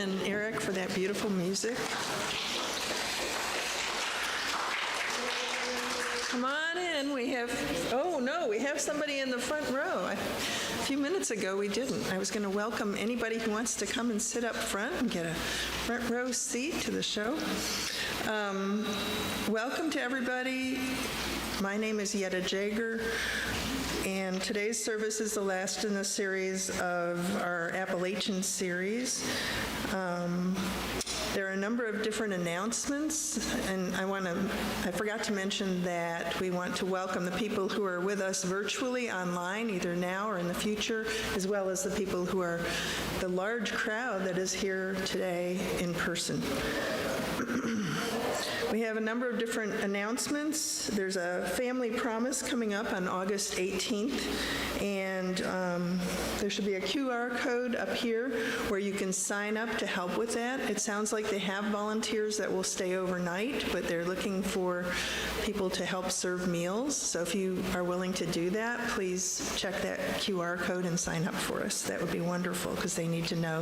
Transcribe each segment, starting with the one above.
and Eric for that beautiful music. Come on in. We have somebody in the front row. A few minutes ago we didn't. I was going to welcome anybody who wants to come and sit up front and get a front row seat to the show. Welcome to everybody. My name is Yetta Jager, and today's service is the last in the series of our Appalachian series. There are a number of different announcements, and I forgot to mention that we want to welcome the people who are with us virtually online, either now or in the future, as well as the people who are the large crowd that is here today in person. We have a number of different announcements. There's a family promise coming up on August 18th, and there should be a QR code up here where you can sign up to help with that. It sounds like they have volunteers that will stay overnight, but they're looking for people to help serve meals. So if you are willing to do that, please check that QR code and sign up for us. That would be wonderful, because they need to know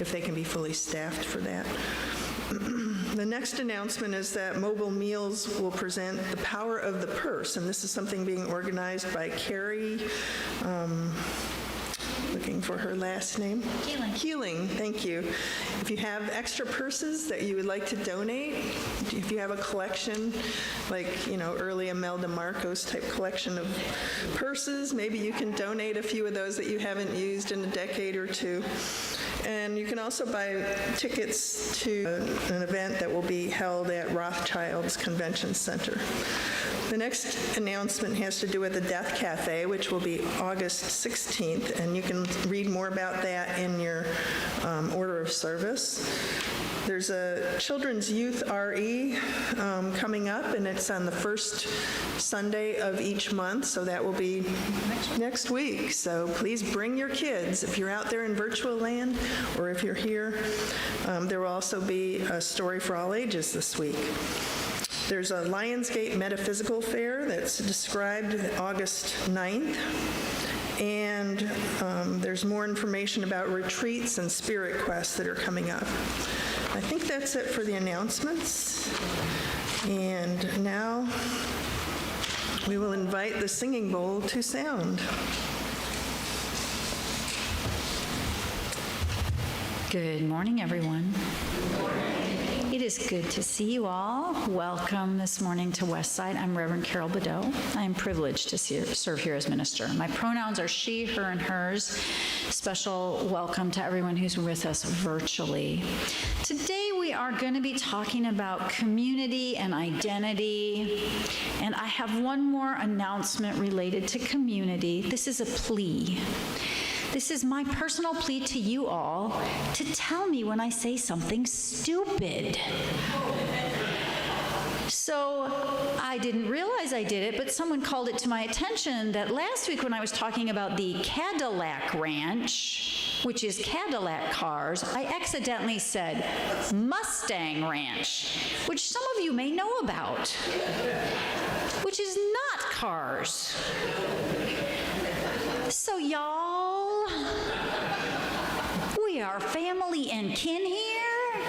if they can be fully staffed for that. The next announcement is that Mobile Meals will present The Power of the Purse, and this is something being organized by Carrie, looking for her last name. Keeling, thank you. If you have extra purses that you would like to donate, if you have a collection, like, early Imelda Marcos type collection of purses, maybe you can donate a few of those that you haven't used in a decade or two. And you can also buy tickets to an event that will be held at Rothschild's Convention Center. The next announcement has to do with the Death Cafe, which will be August 16th, and you can read more about that in your order of service. There's a Children's Youth RE coming up, and it's on the first Sunday of each month, so that will be next week. So please bring your kids if you're out there in virtual land, or if you're here. There will also be a story for all ages this week. There's a Lionsgate Metaphysical Fair that's described August 9th. And there's more information about retreats and spirit quests that are coming up. I think that's it for the announcements. And now we will invite the singing bowl to sound. Good morning, everyone. It is good to see you all. Welcome this morning to Westside. I'm Reverend Carol Bodeau. I am privileged to serve here as minister. My pronouns are she, her, and hers. Special welcome to everyone who's with us virtually. Today we are going to be talking about community and identity. And I have one more announcement related to community. This is a plea. This is my personal plea to you all to tell me when I say something stupid. So I didn't realize I did it, but someone called it to my attention that last week when I was talking about the Cadillac Ranch, which is Cadillac cars, I accidentally said Mustang Ranch, which some of you may know about, which is not cars. So y'all, we are family and kin here.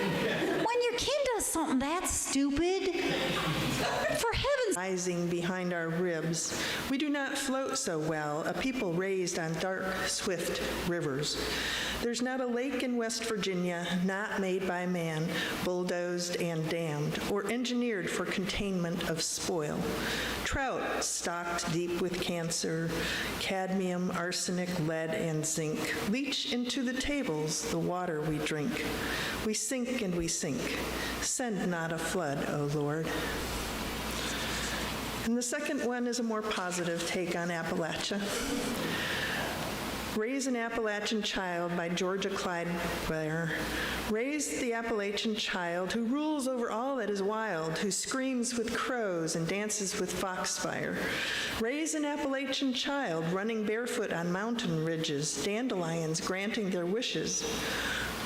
When your kin does something that stupid, for heaven's Rising behind our ribs, we do not float so well, a people raised on dark, swift rivers. There's not a lake in West Virginia not made by man, bulldozed and dammed, or engineered for containment of spoil. Trout stocked deep with cancer, cadmium, arsenic, lead, and zinc, leach into the tables the water we drink. We sink and we sink. Send not a flood, O Lord. And the second one is a more positive take on Appalachia. Raise an Appalachian Child by Georgia Clyde Blair. Raise the Appalachian child who rules over all that is wild, who screams with crows and dances with foxfire. Raise an Appalachian child running barefoot on mountain ridges, dandelions granting their wishes.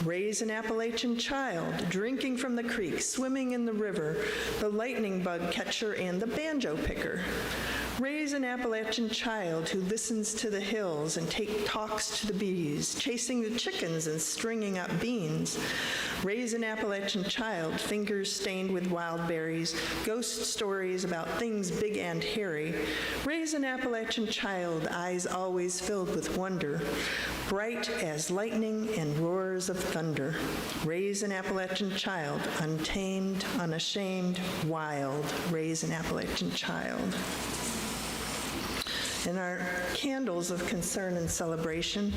Raise an Appalachian child, drinking from the creek, swimming in the river, the lightning bug catcher and the banjo picker. Raise an Appalachian child who listens to the hills and talks to the bees, chasing the chickens and stringing up beans. Raise an Appalachian child, fingers stained with wild berries, ghost stories about things big and hairy. Raise an Appalachian child, eyes always filled with wonder, bright as lightning and roars of thunder. Raise an Appalachian child, untamed, unashamed, wild. Raise an Appalachian child. And our candles of concern and celebration.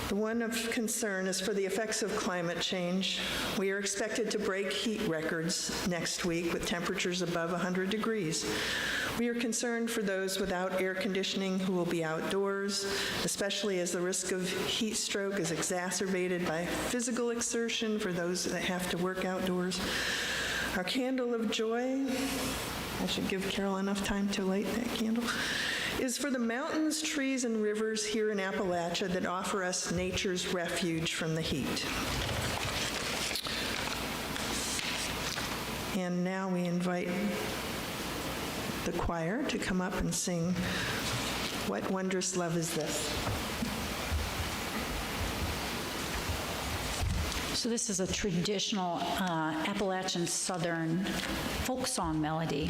The one of concern is for the effects of climate change. We are expected to break heat records next week with temperatures above 100 degrees. We are concerned for those without air conditioning who will be outdoors, especially as the risk of heat stroke is exacerbated by physical exertion for those that have to work outdoors. Our candle of joy, I should give Carol enough time to light that candle, is for the mountains, trees, and rivers here in Appalachia that offer us nature's refuge from the heat. And now we invite the choir to come up and sing, "What Wondrous Love Is This?" So this is a traditional Appalachian Southern folk song melody.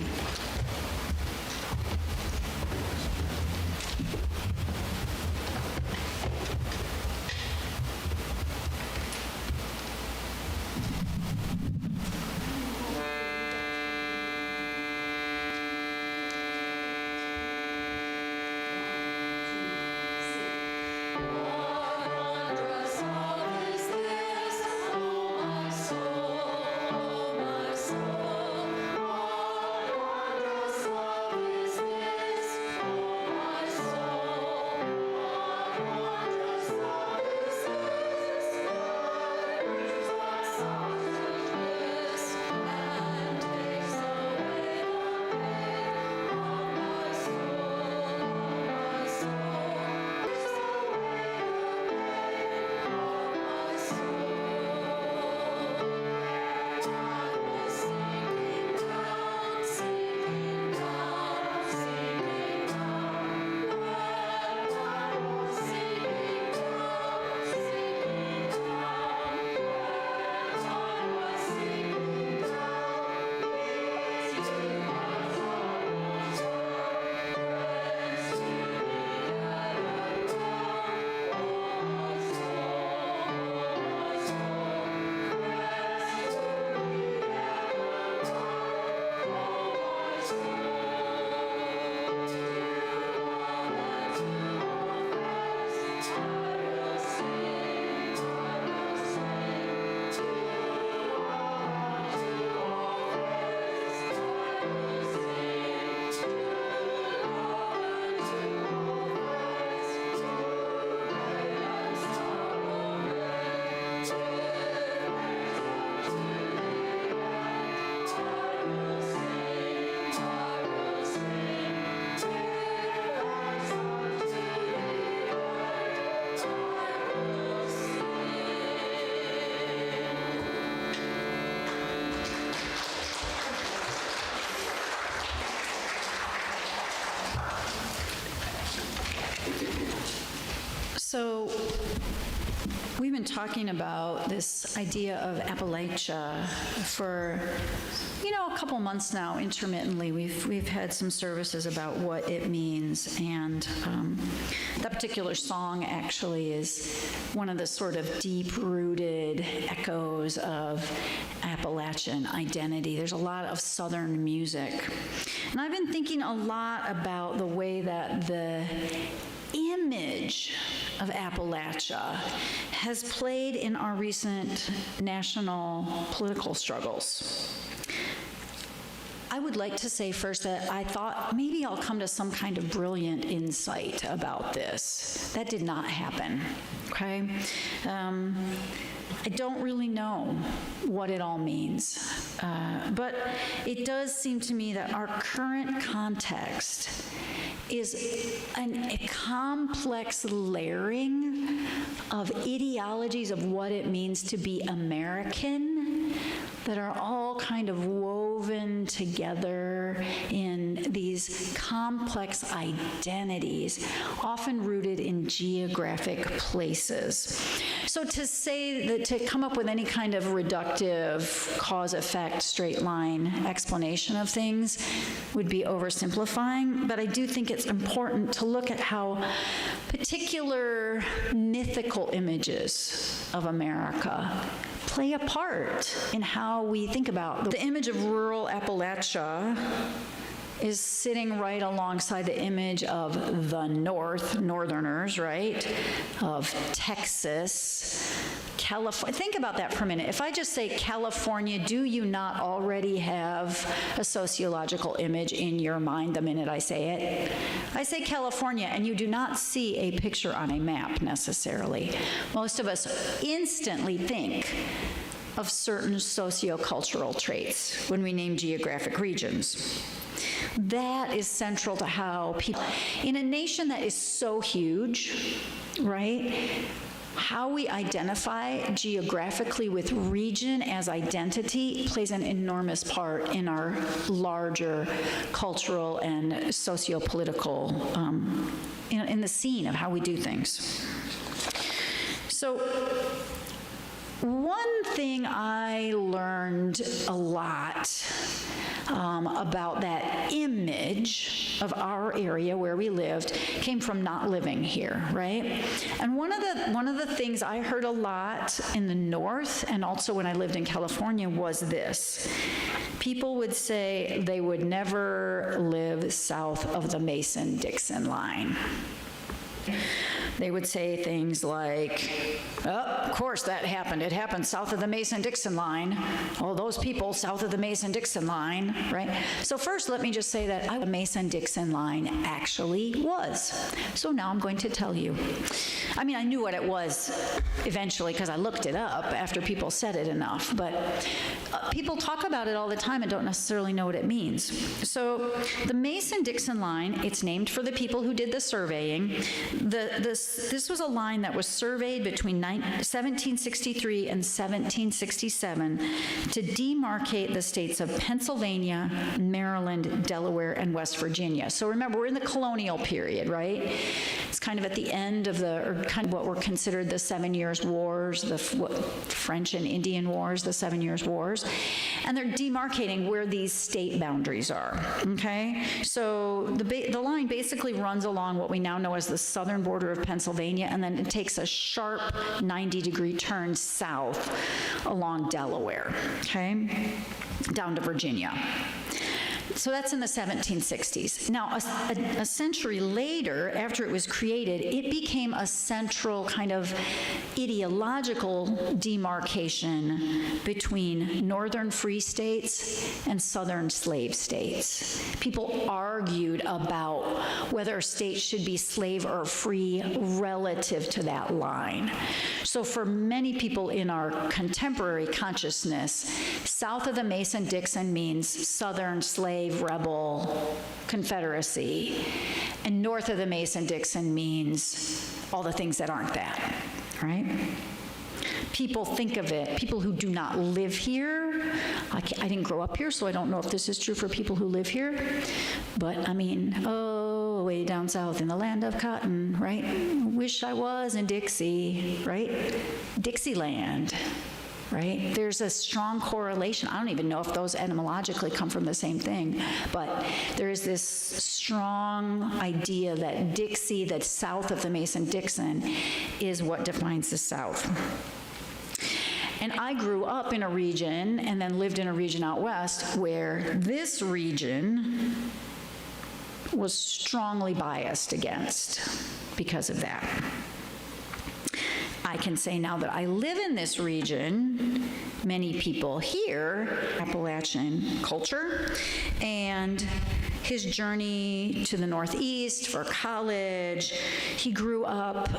So we've been talking about this idea of Appalachia for, a couple months now, intermittently. We've had some services about what it means, and that particular song actually is one of the sort of deep-rooted echoes of Appalachian identity. There's a lot of Southern music. And I've been thinking a lot about the way that the image of Appalachia has played in our recent national political struggles. I would like to say first that I thought maybe I'll come to some kind of brilliant insight about this. That did not happen, okay? I don't really know what it all means, but it does seem to me that our current context is a complex layering of ideologies of what it means to be American that are all kind of woven together in these complex identities, often rooted in geographic places. So to say that, to come up with any kind of reductive cause-effect, straight-line explanation of things would be oversimplifying, but I do think it's important to look at how particular mythical images of America play a part in how we think about the image of rural Appalachia is sitting right alongside the image of the North, Northerners, right, of Texas, California. Think about that for a minute. If I just say California, do you not already have a sociological image in your mind the minute I say it? I say California, and you do not see a picture on a map necessarily. Most of us instantly think of certain sociocultural traits when we name geographic regions. That is central to how people, in a nation that is so huge, right, how we identify geographically with region as identity plays an enormous part in our larger cultural and socio-political, in the scene of how we do things. So, one thing I learned a lot about that image of our area where we lived came from not living here, right? And one of the things I heard a lot in the North and also when I lived in California was this. People would say they would never live south of the Mason-Dixon line. They would say things like, oh, of course that happened. It happened south of the Mason-Dixon line. Oh, those people south of the Mason-Dixon line, right? So first, let me just say that the Mason-Dixon line actually was. So now I'm going to tell you. I mean, I knew what it was eventually because I looked it up after people said it enough, but people talk about it all the time and don't necessarily know what it means. So the Mason-Dixon line, it's named for the people who did the surveying. This was a line that was surveyed between 1763 and 1767 to demarcate the states of Pennsylvania, Maryland, Delaware, and West Virginia. So remember, we're in the colonial period, right? It's kind of at the end of kind of what were considered the 7 Years' Wars, the French and Indian Wars, the 7 Years' Wars. And they're demarcating where these state boundaries are, okay? So the line basically runs along what we now know as the southern border of Pennsylvania, and then it takes a sharp 90-degree turn south along Delaware, okay, down to Virginia. So that's in the 1760s. Now, a century later, after it was created, it became a central kind of ideological demarcation between northern free states and southern slave states. People argued about whether a state should be slave or free relative to that line. So for many people in our contemporary consciousness, south of the Mason-Dixon means southern slave rebel confederacy, and north of the Mason-Dixon means all the things that aren't that, right? People think of it, people who do not live here, I didn't grow up here, so I don't know if this is true for people who live here, but I mean, oh, way down south in the land of cotton, right? Wish I was in Dixie, right? Dixieland. Right? There's a strong correlation. I don't even know if those etymologically come from the same thing, but there is this strong idea that Dixie, that's south of the Mason-Dixon, is what defines the South. And I grew up in a region and then lived in a region out west where this region was strongly biased against because of that. I can say now that I live in this region, many people here, Appalachian culture, and his journey to the Northeast for college. He grew up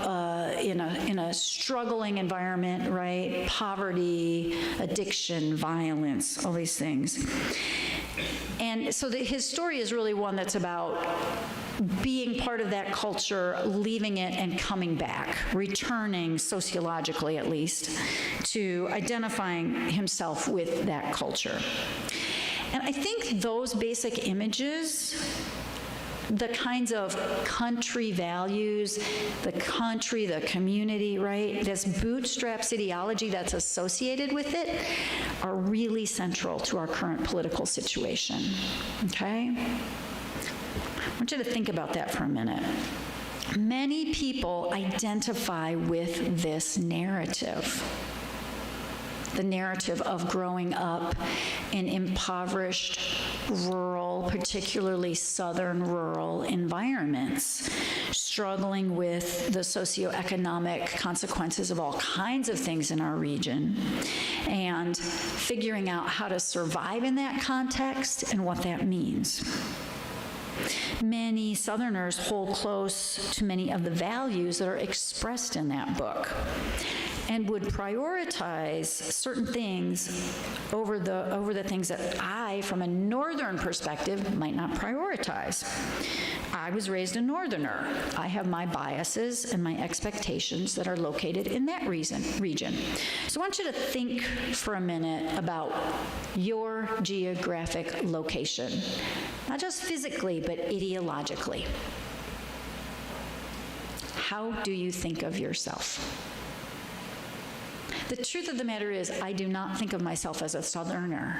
in a struggling environment, right? Poverty, addiction, violence, all these things. And so his story is really one that's about being part of that culture, leaving it and coming back, returning sociologically at least, to identifying himself with that culture. And I think those basic images, the kinds of country values, the country, the community, right? This bootstraps ideology that's associated with it are really central to our current political situation, okay? I want you to think about that for a minute. Many people identify with this narrative. The narrative of growing up in impoverished, rural, particularly southern rural environments, struggling with the socioeconomic consequences of all kinds of things in our region, and figuring out how to survive in that context and what that means. Many Southerners hold close to many of the values that are expressed in that book, and would prioritize certain things over the things that I, from a Northern perspective, might not prioritize. I was raised a Northerner. I have my biases and my expectations that are located in that region. So I want you to think for a minute about your geographic location, not just physically, but ideologically. How do you think of yourself? The truth of the matter is, I do not think of myself as a Southerner.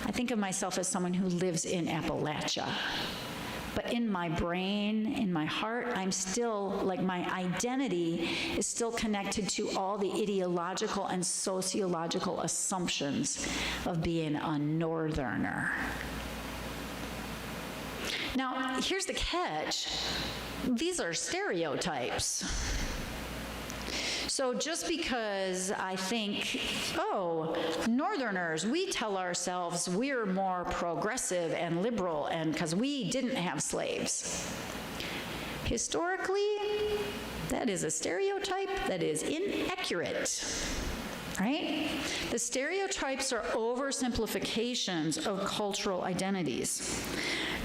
I think of myself as someone who lives in Appalachia. But in my brain, in my heart, I'm still, like, my identity is still connected to all the ideological and sociological assumptions of being a Northerner. Now, here's the catch. These are stereotypes. So just because I think, oh, Northerners, we tell ourselves we're more progressive and liberal, and because we didn't have slaves. Historically, that is a stereotype that is inaccurate, right? The stereotypes are oversimplifications of cultural identities.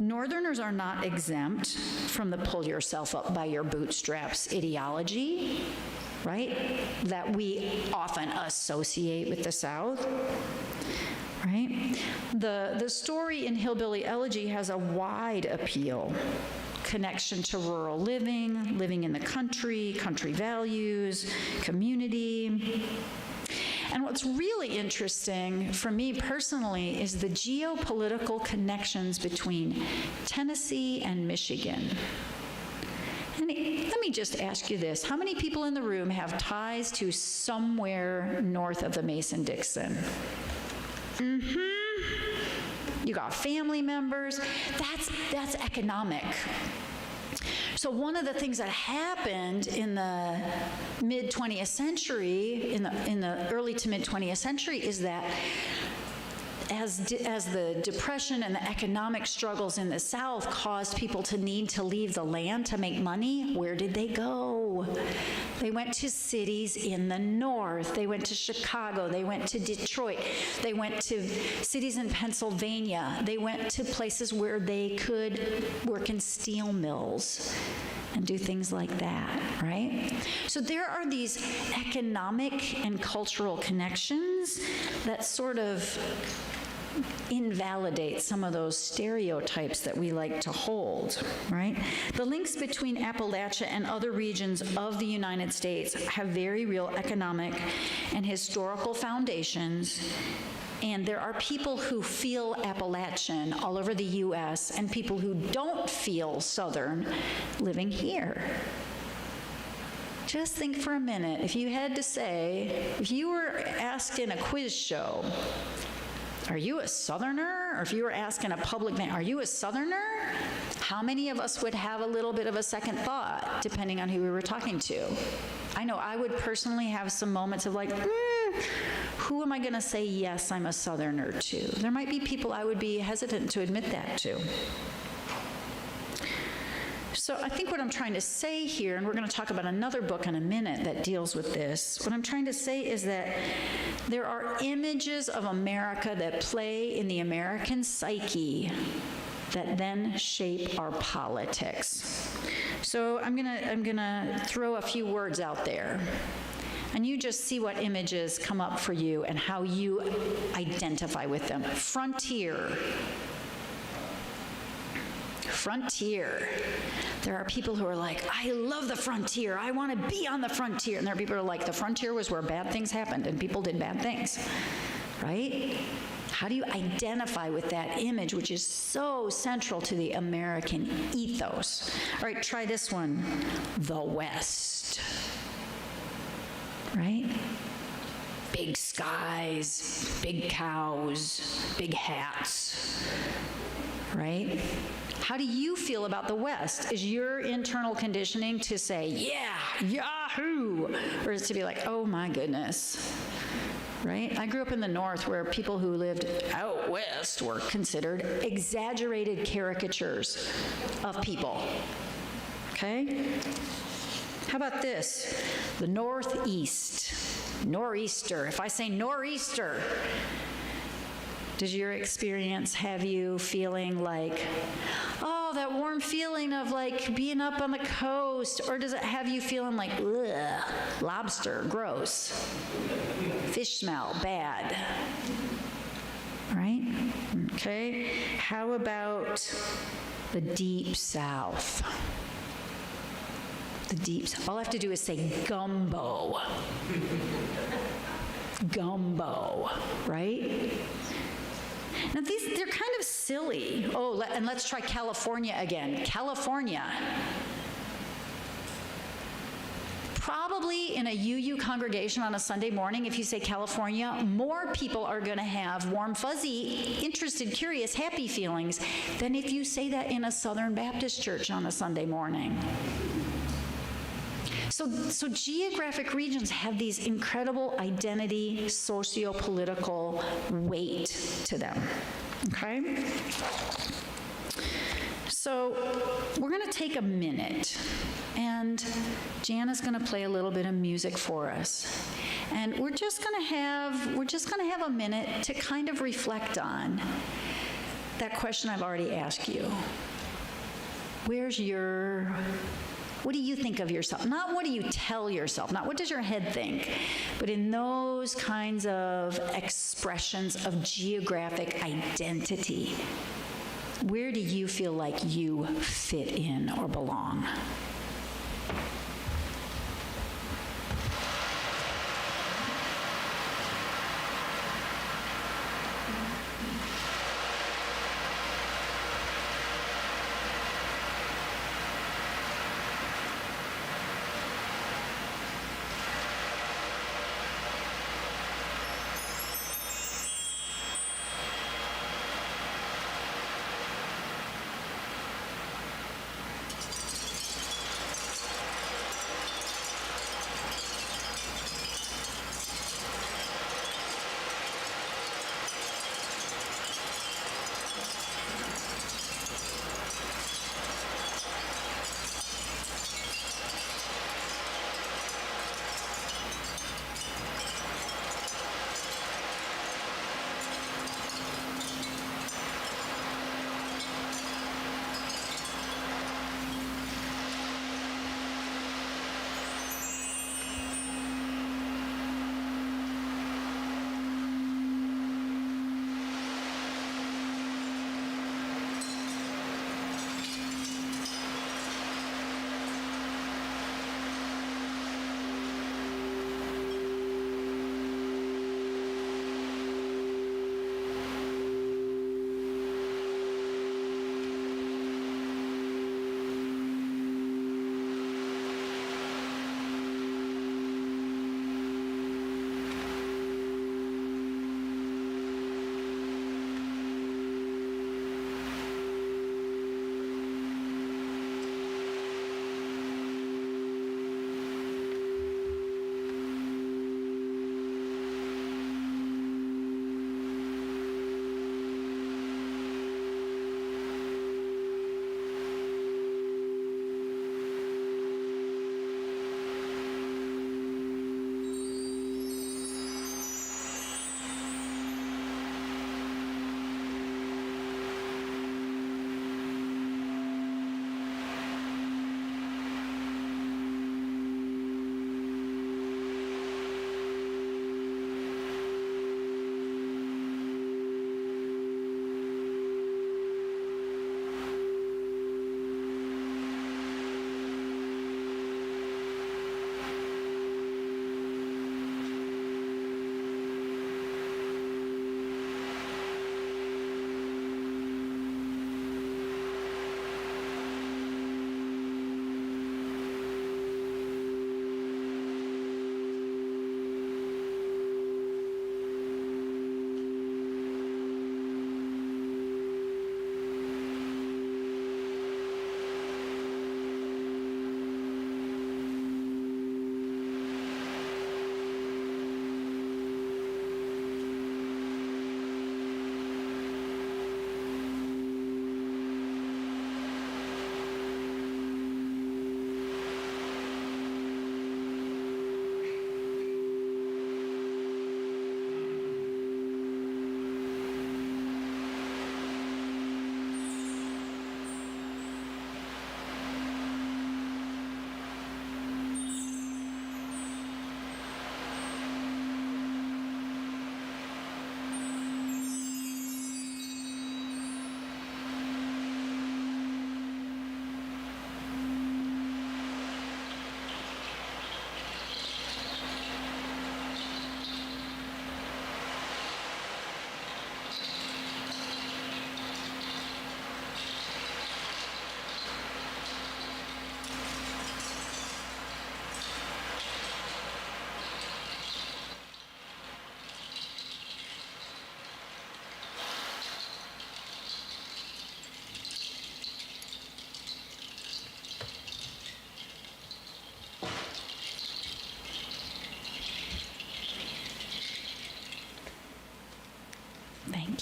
Northerners are not exempt from the pull yourself up by your bootstraps ideology, right, that we often associate with the South, right? The story in Hillbilly Elegy has a wide appeal. Connection to rural living, living in the country, country values, community. And what's really interesting for me personally is the geopolitical connections between Tennessee and Michigan. And let me just ask you this. How many people in the room have ties to somewhere north of the Mason-Dixon? You got family members. That's economic. So one of the things that happened in the mid-20th century, in the early to mid-20th century, is that as the Depression and the economic struggles in the South caused people to need to leave the land to make money, where did they go? They went to cities in the North. They went to Chicago. They went to Detroit. They went to cities in Pennsylvania. They went to places where they could work in steel mills and do things like that, right? So there are these economic and cultural connections that sort of invalidate some of those stereotypes that we like to hold, right? The links between Appalachia and other regions of the United States have very real economic and historical foundations, and there are people who feel Appalachian all over the U.S. and people who don't feel Southern living here. Just think for a minute, if you had to say, if you were asked in a quiz show, are you a Southerner? Or if you were asking a public man, are you a Southerner? How many of us would have a little bit of a second thought, depending on who we were talking to? I know I would personally have some moments of like, who am I going to say, yes, I'm a Southerner to? There might be people I would be hesitant to admit that to. So I think what I'm trying to say here, and we're going to talk about another book in a minute that deals with this, what I'm trying to say is that there are images of America that play in the American psyche that then shape our politics. So I'm gonna throw a few words out there, and you just see what images come up for you and how you identify with them. Frontier. Frontier. There are people who are like, I love the frontier. I want to be on the frontier. And there are people who are like, the frontier was where bad things happened and people did bad things, right? How do you identify with that image, which is so central to the American ethos? All right, try this one. The West. Right? Big skies, big cows, big hats, right? How do you feel about the West? Is your internal conditioning to say, yeah, yahoo, or is it to be like, oh my goodness, right? I grew up in the North where people who lived out West were considered exaggerated caricatures of people, okay? How about this? The Northeast, nor'easter. If I say nor'easter, does your experience have you feeling like, oh, that warm feeling of like being up on the coast? Or does it have you feeling like, ugh, lobster, gross, fish smell, bad? Right? Okay. How about the Deep South? The deep South. All I have to do is say gumbo. Gumbo, right? Now they're kind of silly. Oh, and let's try California again. California. Probably in a UU congregation on a Sunday morning, if you say California, more people are going to have warm, fuzzy, interested, curious, happy feelings than if you say that in a Southern Baptist church on a Sunday morning. So geographic regions have these incredible identity, socio-political weight to them, okay? So we're going to take a minute, and Jana's going to play a little bit of music for us. And we're just going to have a minute to kind of reflect on that question I've already asked you. What do you think of yourself? Not what do you tell yourself, not what does your head think, but in those kinds of expressions of geographic identity, where do you feel like you fit in or belong?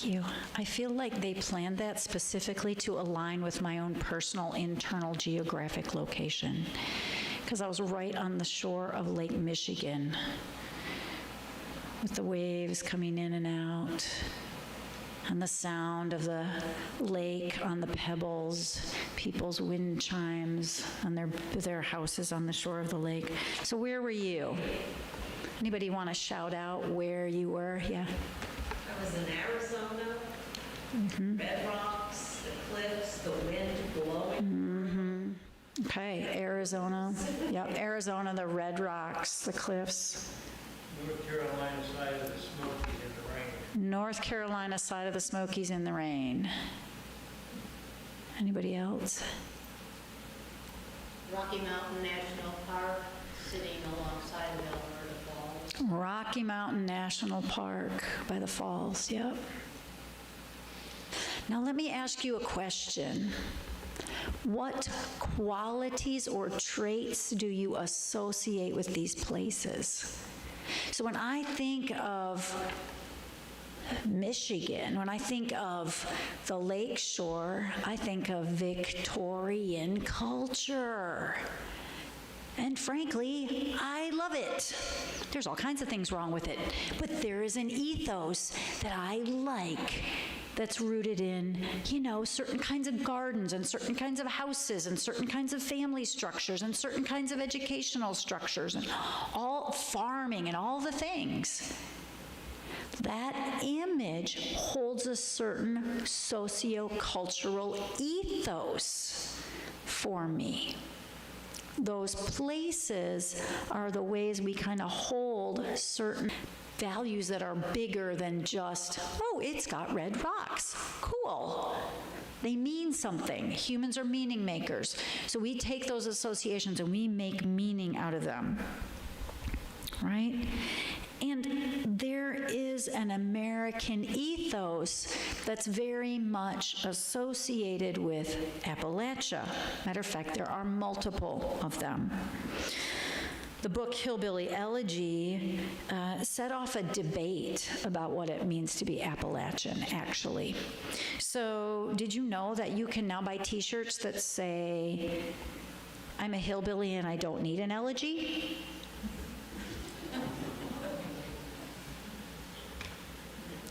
Thank you. I feel like they planned that specifically to align with my own personal internal geographic location, because I was right on the shore of Lake Michigan with the waves coming in and out, and the sound of the lake on the pebbles, people's wind chimes on their houses on the shore of the lake. So where were you? Anybody want to shout out where you were? Yeah. I was in Arizona, red rocks, the cliffs, the wind blowing. Okay, Arizona. Yep, Arizona, the red rocks, the cliffs. North Carolina side of the Smokies in the rain. North Carolina side of the Smokies in the rain. Anybody else? Rocky Mountain National Park, sitting alongside of Alberta Falls. Rocky Mountain National Park by the falls, yep. Now let me ask you a question. What qualities or traits do you associate with these places? So when I think of Michigan, when I think of the lake shore, I think of Victorian culture. And frankly, I love it. There's all kinds of things wrong with it, but there is an ethos that I like that's rooted in, certain kinds of gardens and certain kinds of houses and certain kinds of family structures and certain kinds of educational structures and all farming and all the things. That image holds a certain sociocultural ethos for me. Those places are the ways we kind of hold certain values that are bigger than just, oh, it's got red rocks. Cool. They mean something. Humans are meaning makers. So we take those associations and we make meaning out of them. Right? And there is an American ethos that's very much associated with Appalachia. Matter of fact, there are multiple of them. The book Hillbilly Elegy set off a debate about what it means to be Appalachian, actually. So did you know that you can now buy t-shirts that say, I'm a hillbilly and I don't need an elegy?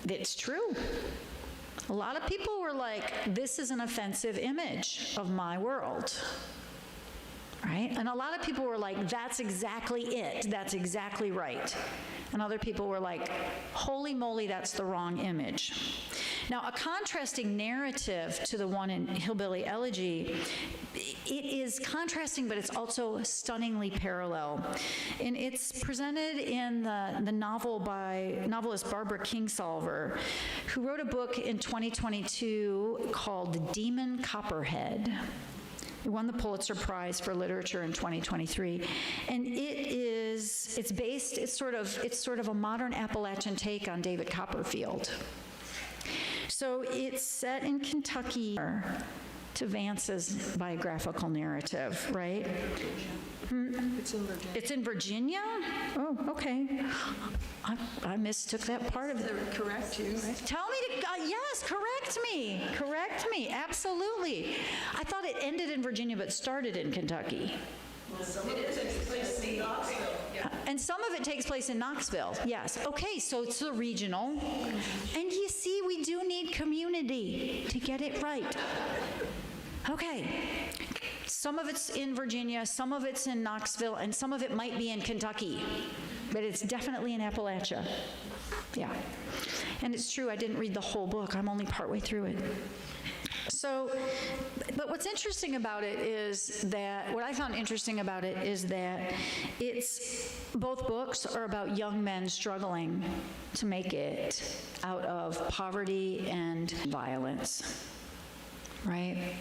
It's true. A lot of people were like, this is an offensive image of my world. Right? And a lot of people were like, that's exactly it. That's exactly right. And other people were like, holy moly, that's the wrong image. Now, a contrasting narrative to the one in Hillbilly Elegy, it is contrasting, but it's also stunningly parallel. And it's presented in the novel by novelist Barbara Kingsolver, who wrote a book in 2022 called Demon Copperhead. It won the Pulitzer Prize for Literature in 2023. And it's sort of a modern Appalachian take on David Copperfield. So it's set in Kentucky to Vance's biographical narrative, right? It's in Virginia. It's in Virginia? Oh, okay. I mistook that part of it. Correct you, right? Tell me to, yes, correct me, absolutely. I thought it ended in Virginia but started in Kentucky. Some of it takes place in Knoxville. And some of it takes place in Knoxville, yes. Okay, so it's the regional. And you see, we do need community to get it right. Okay, some of it's in Virginia, some of it's in Knoxville, and some of it might be in Kentucky. But it's definitely in Appalachia. Yeah. And it's true, I didn't read the whole book. I'm only partway through it. So, but what's interesting about it is that, what I found interesting about it is that both books are about young men struggling to make it out of poverty and violence, right?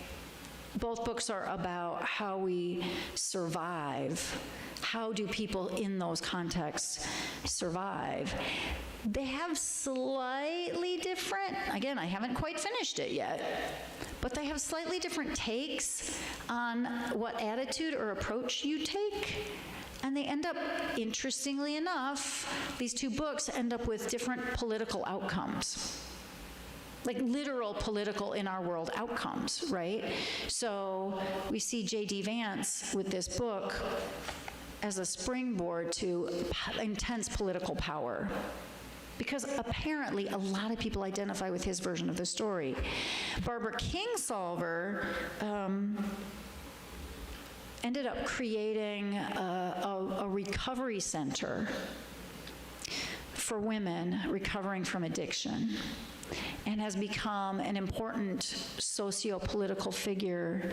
Both books are about how we survive. How do people in those contexts survive? They have slightly different, again, I haven't quite finished it yet, but they have slightly different takes on what attitude or approach you take. And they end up, interestingly enough, these two books end up with different political outcomes. like literal political in our world outcomes, right? So we see J.D. Vance with this book as a springboard to intense political power, because apparently a lot of people identify with his version of the story. Barbara Kingsolver ended up creating a recovery center for women recovering from addiction, and has become an important socio-political figure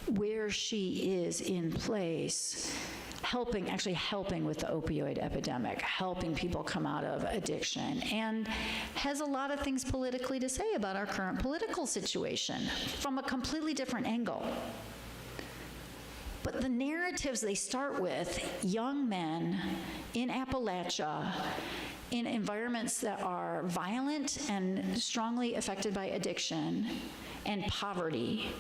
where she is in place, helping with the opioid epidemic, helping people come out of addiction, and has a lot of things politically to say about our current political situation from a completely different angle. But the narratives they start with, young men in Appalachia, in environments that are violent and strongly affected by addiction and poverty,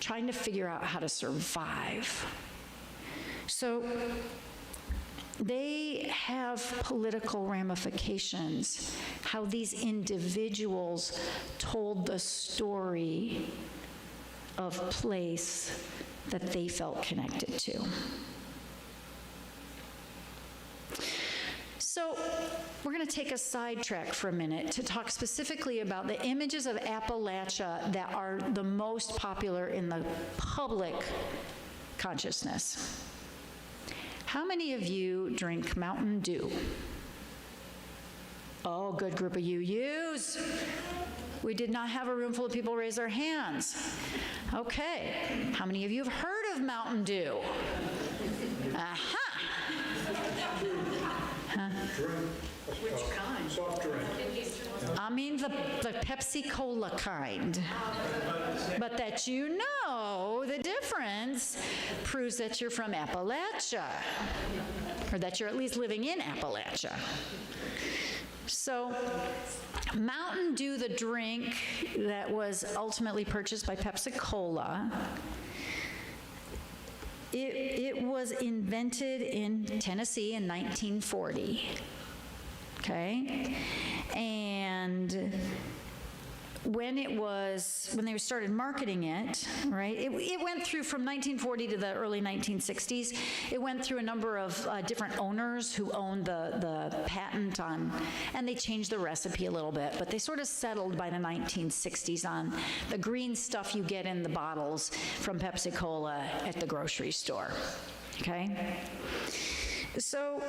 trying to figure out how to survive. So they have political ramifications, how these individuals told the story of place that they felt connected to. So we're going to take a sidetrack for a minute to talk specifically about the images of Appalachia that are the most popular in the public consciousness. How many of you drink Mountain Dew? Oh, good group of you-yous. We did not have a room full of people raise their hands. Okay. How many of you have heard of Mountain Dew? Aha. Which kind? Soft drink. I mean the Pepsi Cola kind. But that you know the difference proves that you're from Appalachia, or that you're at least living in Appalachia. So Mountain Dew, the drink that was ultimately purchased by Pepsi Cola, it was invented in Tennessee in 1940, okay? And when they started marketing it, right, it went through from 1940 to the early 1960s. It went through a number of different owners who owned the patent on, and they changed the recipe a little bit, but they sort of settled by the 1960s on the green stuff you get in the bottles from Pepsi Cola at the grocery store, okay? So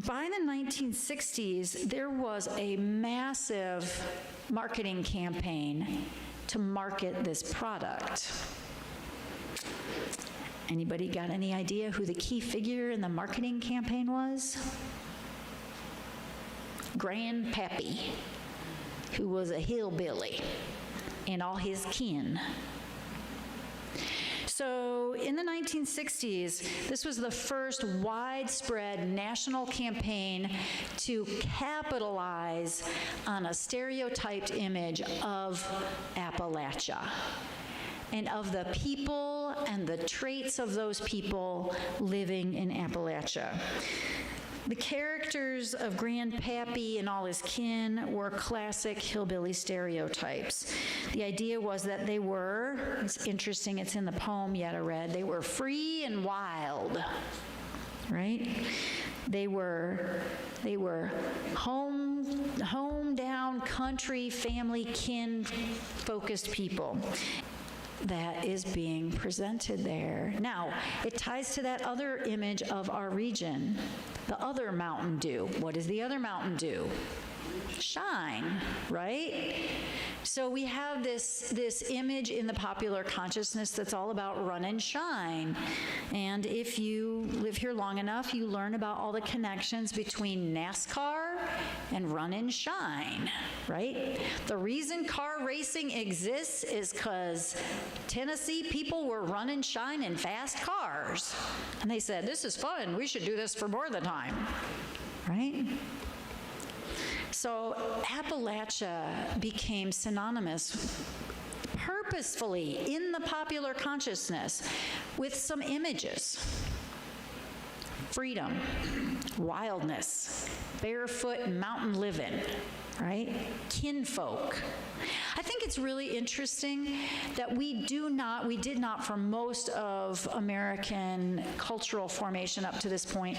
by the 1960s, there was a massive marketing campaign to market this product. Anybody got any idea who the key figure in the marketing campaign was? Grandpappy, who was a hillbilly, and all his kin. So in the 1960s, this was the first widespread national campaign to capitalize on a stereotyped image of Appalachia and of the people and the traits of those people living in Appalachia. The characters of Grandpappy and all his kin were classic hillbilly stereotypes. The idea was that they were, it's interesting, it's in the poem Yetta read, they were free and wild, right? They were home down, country, family, kin-focused people. That is being presented there. Now, it ties to that other image of our region, the other Mountain Dew. What is the other Mountain Dew? Shine, right? So we have this image in the popular consciousness that's all about run and shine. And if you live here long enough, you learn about all the connections between NASCAR and run and shine, right? The reason car racing exists is because Tennessee people were run and shine in fast cars. And they said, this is fun, we should do this for more than time, right? So Appalachia became synonymous purposefully in the popular consciousness with some images. Freedom, wildness, barefoot mountain living, right? Kinfolk. I think it's really interesting that we did not for most of American cultural formation up to this point,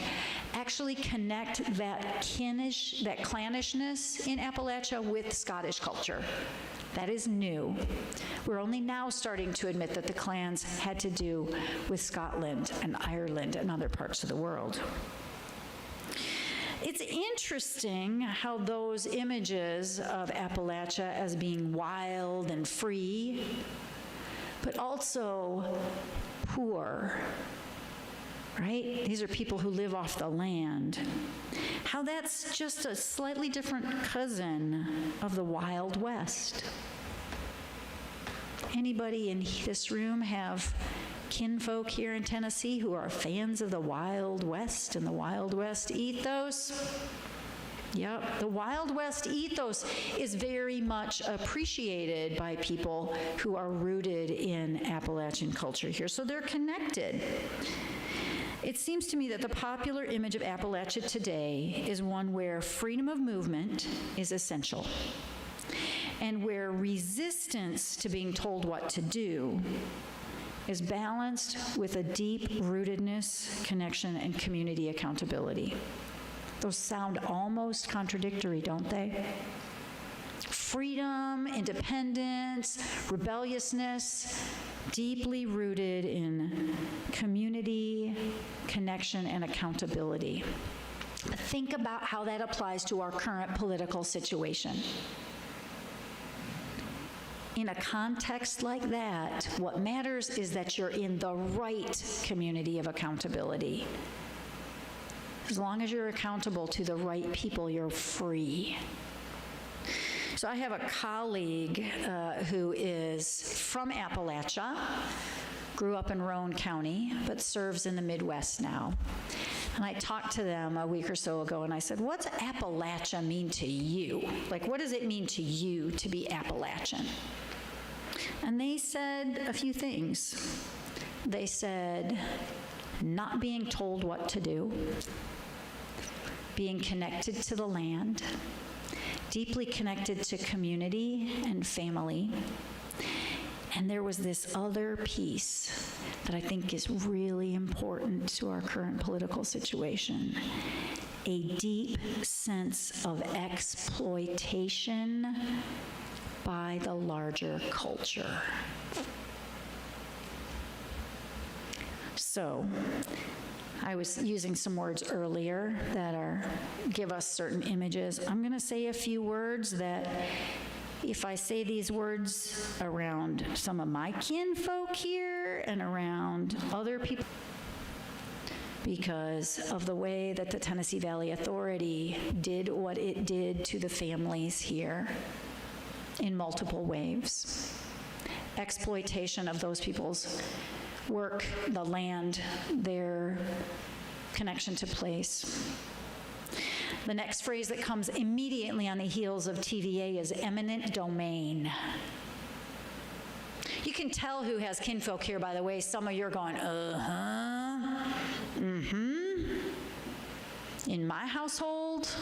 actually connect that clannishness in Appalachia with Scottish culture. That is new. We're only now starting to admit that the clans had to do with Scotland and Ireland and other parts of the world. It's interesting how those images of Appalachia as being wild and free, but also poor, right? These are people who live off the land. How that's just a slightly different cousin of the Wild West. Anybody in this room have kinfolk here in Tennessee who are fans of the Wild West and the Wild West ethos? Yep, the Wild West ethos is very much appreciated by people who are rooted in Appalachian culture here, so they're connected. It seems to me that the popular image of Appalachia today is one where freedom of movement is essential, and where resistance to being told what to do is balanced with a deep rootedness, connection, and community accountability. Those sound almost contradictory, don't they? Freedom, independence, rebelliousness, deeply rooted in community, connection, and accountability. Think about how that applies to our current political situation. In a context like that, what matters is that you're in the right community of accountability. As long as you're accountable to the right people, you're free. So I have a colleague who is from Appalachia, grew up in Roane County, but serves in the Midwest now. And I talked to them a week or so ago, and I said, what's Appalachia mean to you? Like, what does it mean to you to be Appalachian? And they said a few things. They said, not being told what to do, being connected to the land, deeply connected to community and family. And there was this other piece that I think is really important to our current political situation, a deep sense of exploitation by the larger culture. So, I was using some words earlier that give us certain images. I'm going to say a few words that, if I say these words around some of my kinfolk here and around other people, because of the way that the Tennessee Valley Authority did what it did to the families here in multiple waves. Exploitation of those people's work, the land, their connection to place. The next phrase that comes immediately on the heels of TVA is eminent domain. You can tell who has kinfolk here, by the way. Some of you are going, In my household,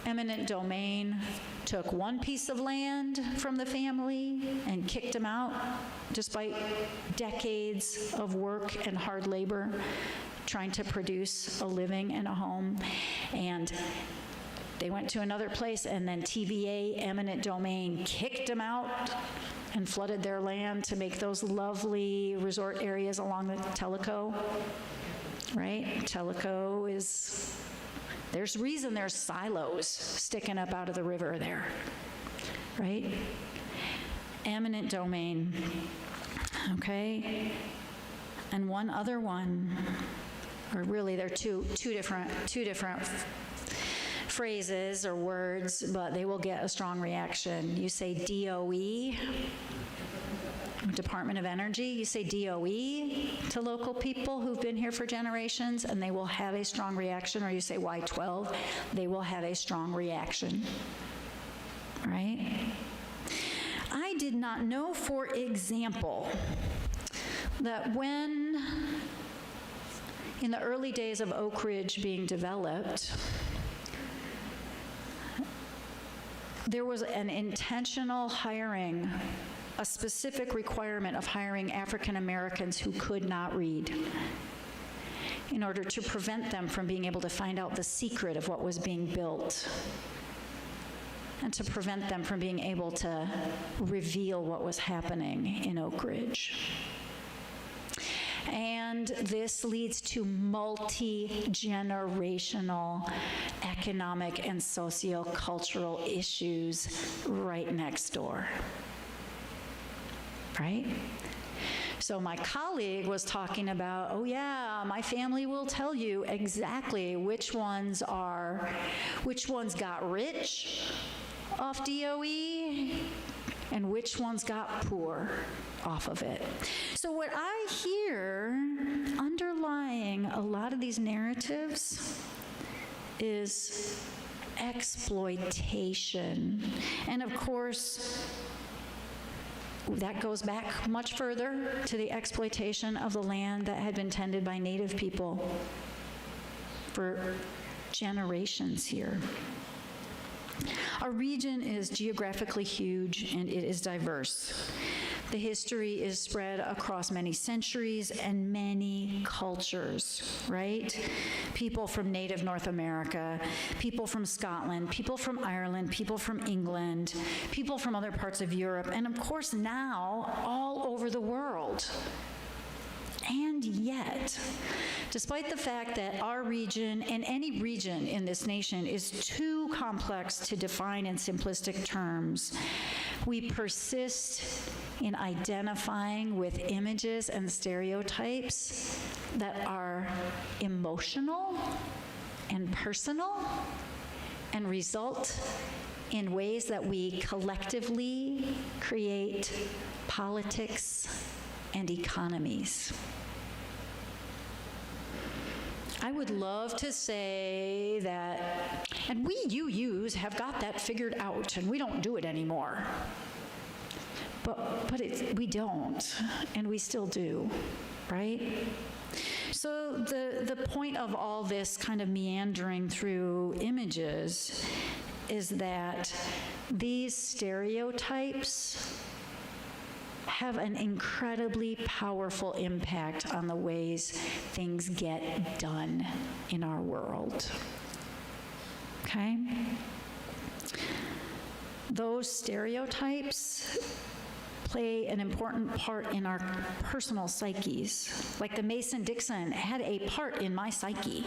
eminent domain took one piece of land from the family and kicked them out, despite decades of work and hard labor trying to produce a living and a home. And they went to another place, and then TVA, eminent domain, kicked them out and flooded their land to make those lovely resort areas along the Tellico, right? Tellico is... There's reason there's silos sticking up out of the river there, right? Eminent domain, okay? And one other one, or really they're two different phrases or words, but they will get a strong reaction. You say DOE, Department of Energy, you say DOE to local people who've been here for generations, and they will have a strong reaction. Or you say Y12, they will have a strong reaction, right? I did not know, for example, that when, in the early days of Oak Ridge being developed, there was an intentional hiring, a specific requirement of hiring African Americans who could not read, in order to prevent them from being able to find out the secret of what was being built, and to prevent them from being able to reveal what was happening in Oak Ridge. And this leads to multi-generational economic and socio-cultural issues right next door, right? So my colleague was talking about, oh yeah, my family will tell you exactly which ones got rich off DOE and which ones got poor off of it. So what I hear underlying a lot of these narratives is exploitation. And of course, that goes back much further to the exploitation of the land that had been tended by Native people for generations here. Our region is geographically huge and it is diverse. The history is spread across many centuries and many cultures, right? People from native North America, people from Scotland, people from Ireland, people from England, people from other parts of Europe, and of course now all over the world. And yet, despite the fact that our region and any region in this nation is too complex to define in simplistic terms, we persist in identifying with images and stereotypes that are emotional and personal and result in ways that we collectively create politics and economies. I would love to say that, and we UUs have got that figured out and we don't do it anymore. But we don't, and we still do, right? So the point of all this kind of meandering through images is that these stereotypes have an incredibly powerful impact on the ways things get done in our world. Okay? Those stereotypes play an important part in our personal psyches. Like the Mason-Dixon had a part in my psyche.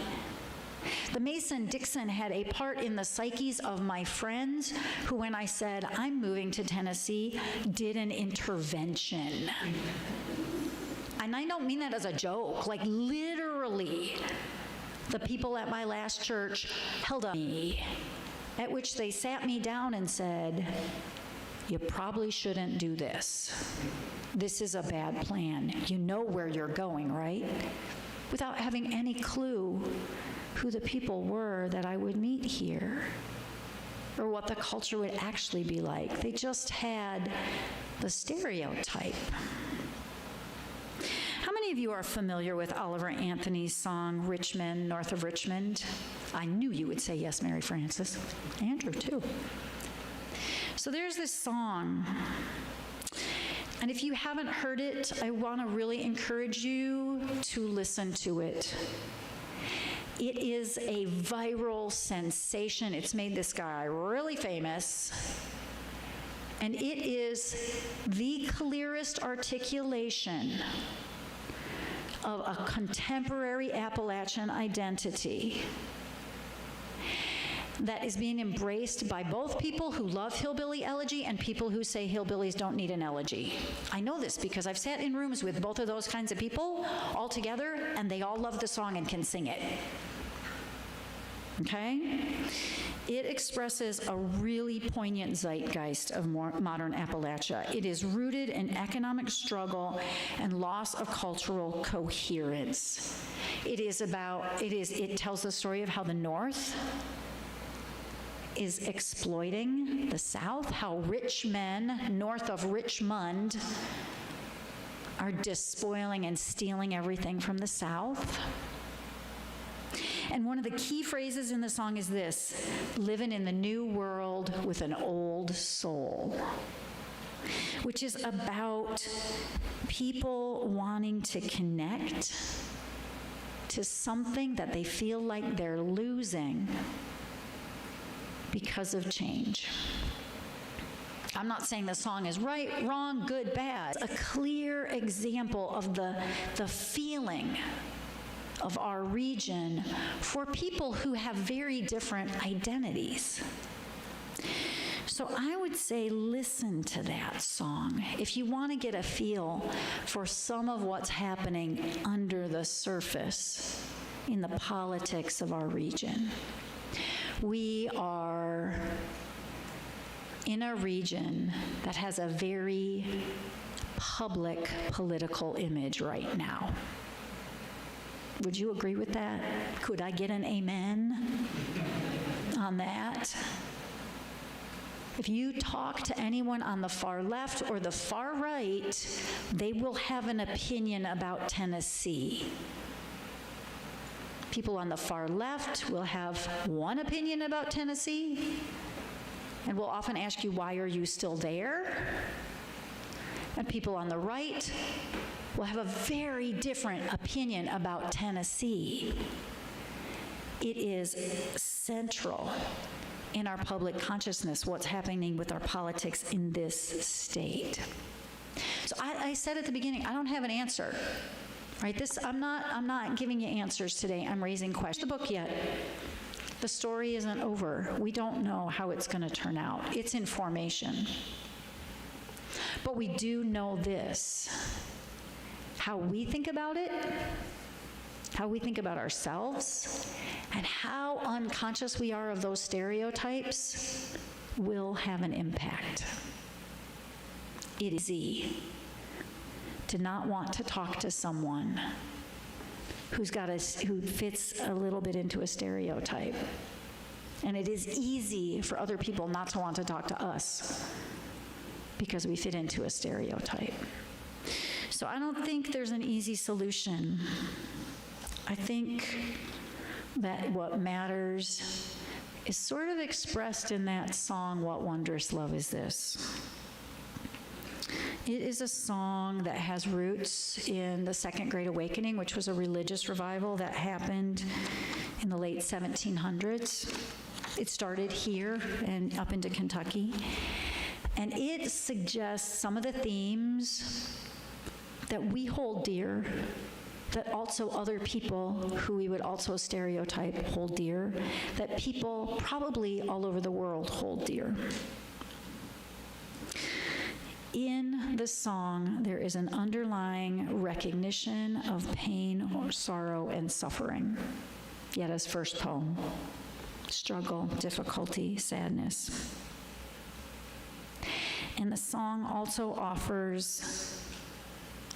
The Mason-Dixon had a part in the psyches of my friends who, when I said, I'm moving to Tennessee, did an intervention. And I don't mean that as a joke, like literally, the people at my last church held up me, at which they sat me down and said, you probably shouldn't do this. This is a bad plan. You know where you're going, right? Without having any clue who the people were that I would meet here or what the culture would actually be like. They just had the stereotype. How many of you are familiar with Oliver Anthony's song, Richmond, North of Richmond? I knew you would say yes, Mary Frances. Andrew, too. So there's this song, and if you haven't heard it, I want to really encourage you to listen to it. It is a viral sensation. It's made this guy really famous, and it is the clearest articulation of a contemporary Appalachian identity that is being embraced by both people who love hillbilly elegy and people who say hillbillies don't need an elegy. I know this because I've sat in rooms with both of those kinds of people all together, and they all love the song and can sing it. Okay? It expresses a really poignant zeitgeist of modern Appalachia. It is rooted in economic struggle and loss of cultural coherence. It tells the story of how the North is exploiting the South, how rich men north of Richmond are despoiling and stealing everything from the South. And one of the key phrases in the song is this: living in the new world with an old soul, which is about people wanting to connect to something that they feel like they're losing because of change. I'm not saying the song is right, wrong, good, bad. It's a clear example of the feeling of our region for people who have very different identities. So I would say listen to that song if you want to get a feel for some of what's happening under the surface in the politics of our region. We are in a region that has a very public political image right now. Would you agree with that? Could I get an amen on that? If you talk to anyone on the far left or the far right, they will have an opinion about Tennessee. People on the far left will have one opinion about Tennessee, and will often ask you, why are you still there? And people on the right will have a very different opinion about Tennessee. It is central in our public consciousness what's happening with our politics in this state. So I said at the beginning, I don't have an answer. Right? I'm not giving you answers today. I'm raising questions. The book yet. The story isn't over. We don't know how it's going to turn out. It's in formation. But we do know this: how we think about it, how we think about ourselves, and how unconscious we are of those stereotypes will have an impact. It is easy to not want to talk to someone who fits a little bit into a stereotype. And it is easy for other people not to want to talk to us because we fit into a stereotype. So I don't think there's an easy solution. I think that what matters is sort of expressed in that song, What Wondrous Love Is This? It is a song that has roots in the Second Great Awakening, which was a religious revival that happened in the late 1700s. It started here and up into Kentucky. And it suggests some of the themes that we hold dear, that also other people who we would also stereotype hold dear, that people probably all over the world hold dear. In the song, there is an underlying recognition of pain or sorrow and suffering. Yetta's first poem: struggle, difficulty, sadness. And the song also offers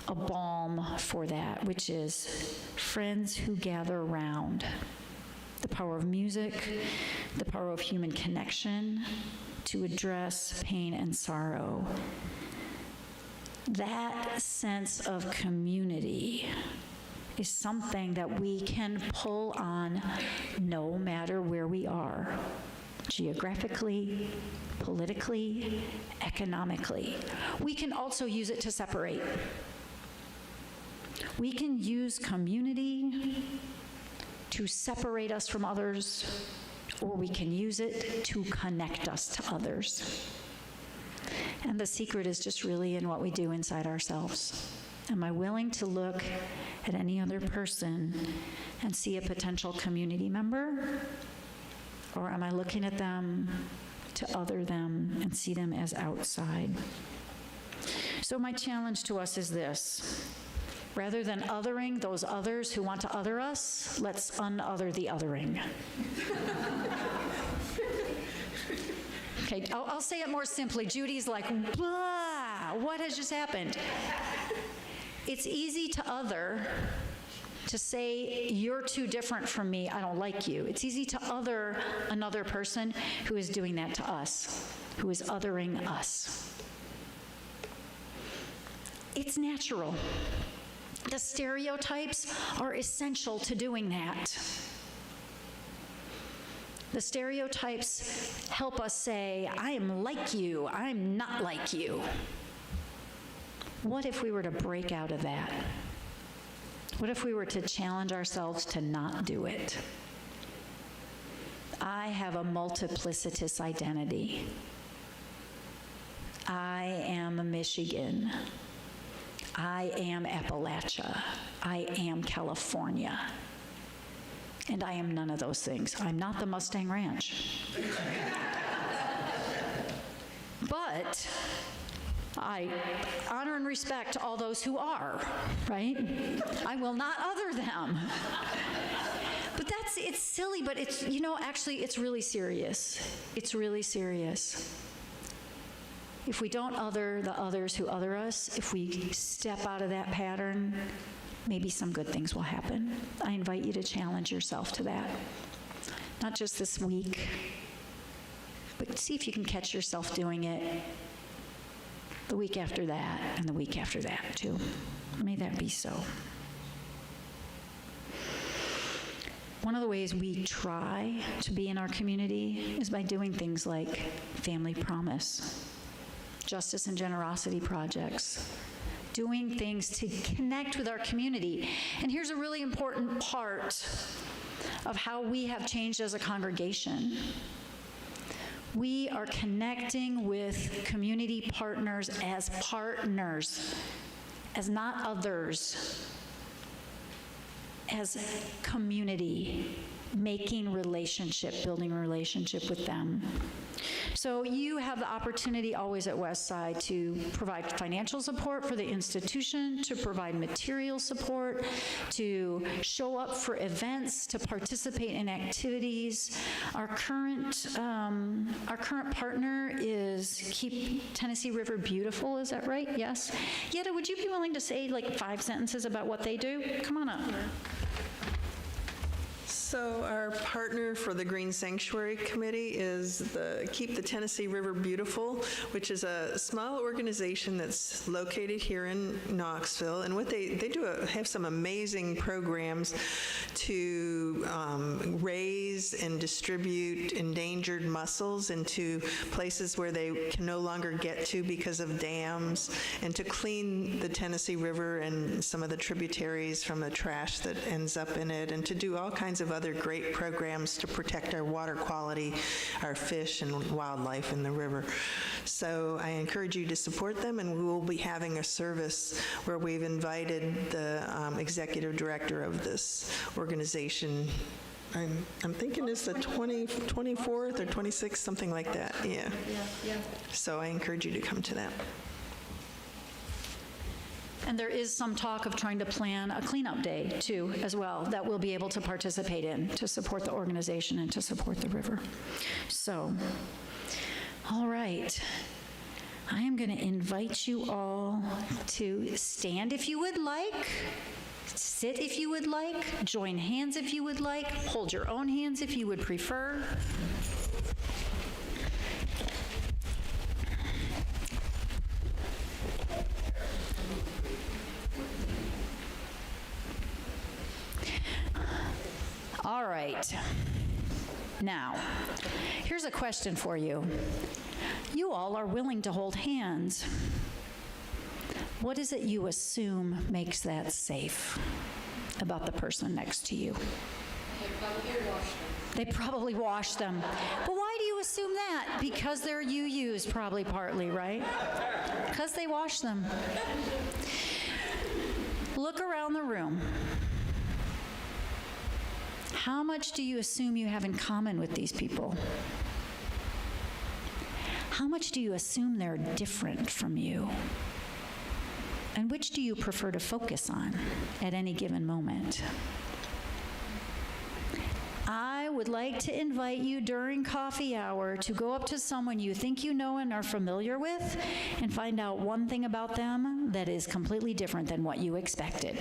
a balm for that, which is friends who gather around. The power of music, the power of human connection to address pain and sorrow. That sense of community is something that we can pull on no matter where we are, geographically, politically, economically. We can also use it to separate. We can use community to separate us from others, or we can use it to connect us to others. And the secret is just really in what we do inside ourselves. Am I willing to look at any other person and see a potential community member? Or am I looking at them to other them and see them as outside? So my challenge to us is this: rather than othering those others who want to other us, let's un-other the othering. Okay, I'll say it more simply. Judy's like, blah, what has just happened? It's easy to other, to say, you're too different from me, I don't like you. It's easy to other another person who is doing that to us, who is othering us. It's natural. The stereotypes are essential to doing that. The stereotypes help us say, I am like you, I'm not like you. What if we were to break out of that? What if we were to challenge ourselves to not do it? I have a multiplicitous identity. I am a Michigan. I am Appalachia. I am California. And I am none of those things. I'm not the Mustang Ranch. But I honor and respect all those who are, right? I will not other them. But it's silly, but it's, actually, it's really serious. It's really serious. If we don't other the others who other us, if we step out of that pattern, maybe some good things will happen. I invite you to challenge yourself to that. Not just this week, but see if you can catch yourself doing it the week after that and the week after that too. May that be so. One of the ways we try to be in our community is by doing things like Family Promise, Justice and Generosity projects, doing things to connect with our community. And here's a really important part of how we have changed as a congregation. We are connecting with community partners, as not others, as community, making relationship, building a relationship with them. So you have the opportunity always at Westside to provide financial support for the institution, to provide material support, to show up for events, to participate in activities. Our current partner is Keep Tennessee River Beautiful, is that right? Yes? Yetta, would you be willing to say like 5 sentences about what they do? Come on up. So our partner for the Green Sanctuary Committee is the Keep the Tennessee River Beautiful, which is a small organization that's located here in Knoxville. And what they do have some amazing programs to raise and distribute endangered mussels into places where they can no longer get to because of dams, and to clean the Tennessee River and some of the tributaries from the trash that ends up in it, and to do all kinds of other great programs to protect our water quality, our fish and wildlife in the river. So I encourage you to support them, and we will be having a service where we've invited the executive director of this organization. I'm thinking it's the 24th or 26th, something like that. Yeah. So I encourage you to come to that. And there is some talk of trying to plan a cleanup day, too, as well, that we'll be able to participate in to support the organization and to support the river. So, all right. I am going to invite you all to stand if you would like, sit if you would like, join hands if you would like, hold your own hands if you would prefer. All right. Now, here's a question for you. You all are willing to hold hands. What is it you assume makes that safe about the person next to you? They probably wash them. But why do you assume that? Because they're UUs, probably partly, right? Because they wash them. Look around the room. How much do you assume you have in common with these people? How much do you assume they're different from you? And which do you prefer to focus on at any given moment? I would like to invite you during coffee hour to go up to someone you think you know and are familiar with and find out one thing about them that is completely different than what you expected.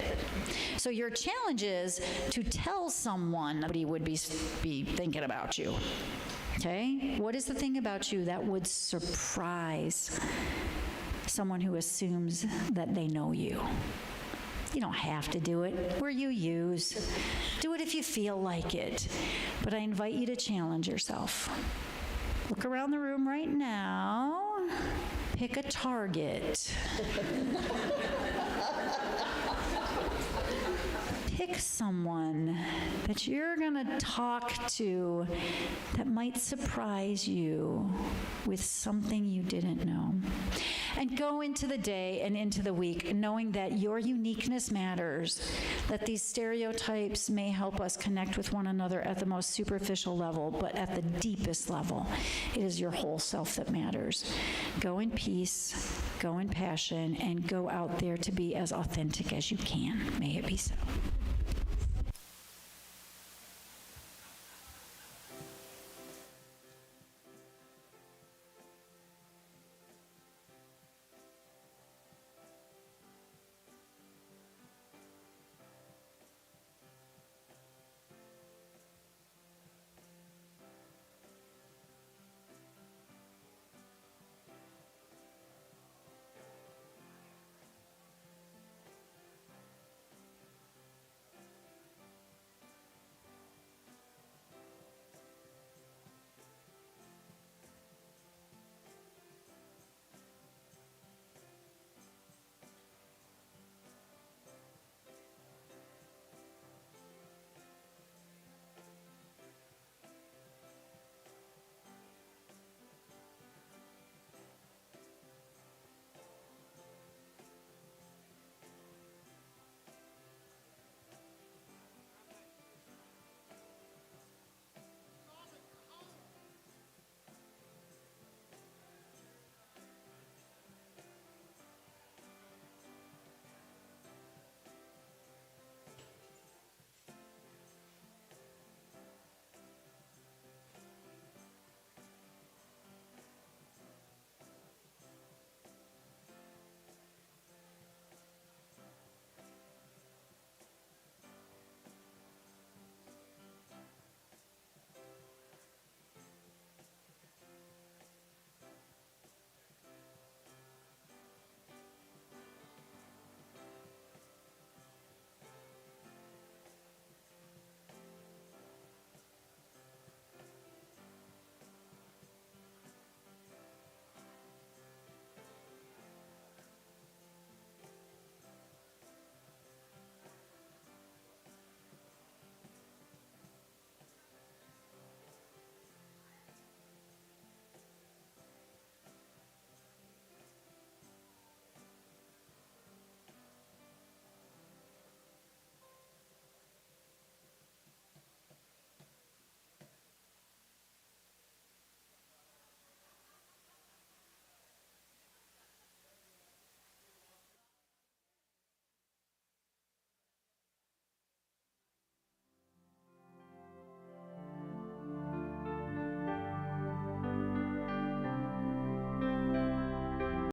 So your challenge is to tell someone nobody would be thinking about you. Okay? What is the thing about you that would surprise someone who assumes that they know you? You don't have to do it. We're you-yous. Do it if you feel like it. But I invite you to challenge yourself. Look around the room right now. Pick a target. Pick someone that you're going to talk to that might surprise you with something you didn't know. And go into the day and into the week knowing that your uniqueness matters, that these stereotypes may help us connect with one another at the most superficial level, but at the deepest level, it is your whole self that matters. Go in peace, go in passion, and go out there to be as authentic as you can. May it be so.